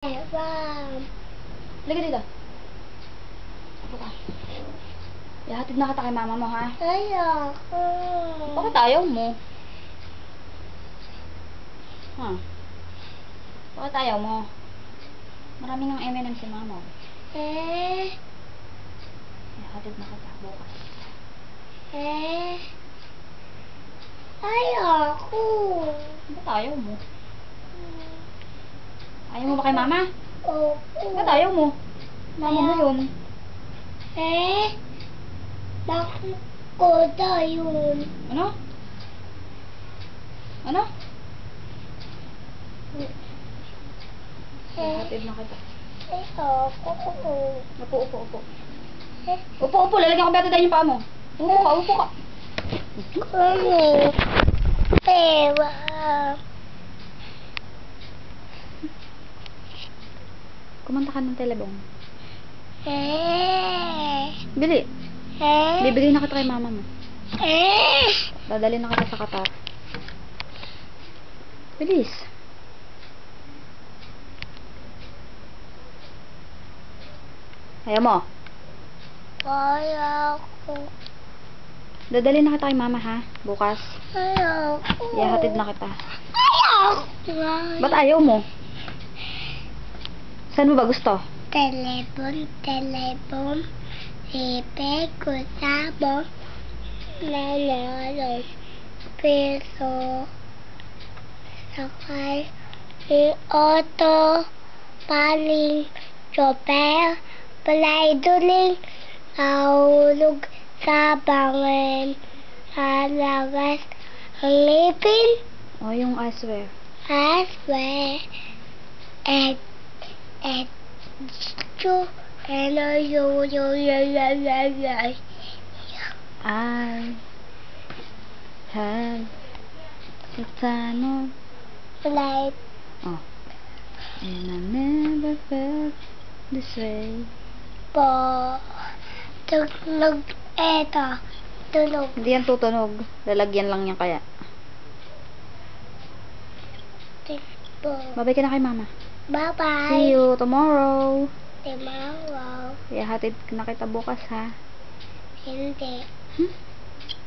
Wow. Lagi dito. Buka. Ihatid na kita kay mama mo, ha? Ayoko. Bakit ayaw mo? Ha? Bakit ayaw mo? Marami ng M&M si mama. Ihatid na kita bukas. Ayoko. Bakit ayaw mo? Ayaw mo ba kay mama? Opo. Bakit ayaw mo? Mama mo yun. Bakit ko na yun? Ano? Ano? Ihatid na kita. Ayoko. Upo, upo, upo. Upo, upo. Lalagyan ko ba tayo yung paa mo? Upo ka, upo ka. Ewa. Kumanta ka ng telebong. Bili. Bibigay Bibigay na kita kay mama mo. Dadali na kita sa Qatar. Bilis. Ayaw mo. Ayoko. Dadali na kita kay mama, ha? Bukas. Ayoko. Ihahatid na kita. Ayoko. Ba't ayaw mo? Saan mo ba gusto? Telepon. Ipe ko sabong. Nanalo. Piso. Sakay. Auto. Paling. Chopper. Palay-duling. Nahulog sa bangin. Halagas. Ang ngipin. Oh, yung I swear. I swear. You and you. I had the time of Like oh. And I never felt this way. po. Tunog. Eto. Tunog. Hindi yan tutunog. Lalagyan lang yan kaya. Po. Babay ka na kay mama. Bye-bye. See you tomorrow. Tomorrow. Ihatid na kita bukas, ha? Hindi. Hmm?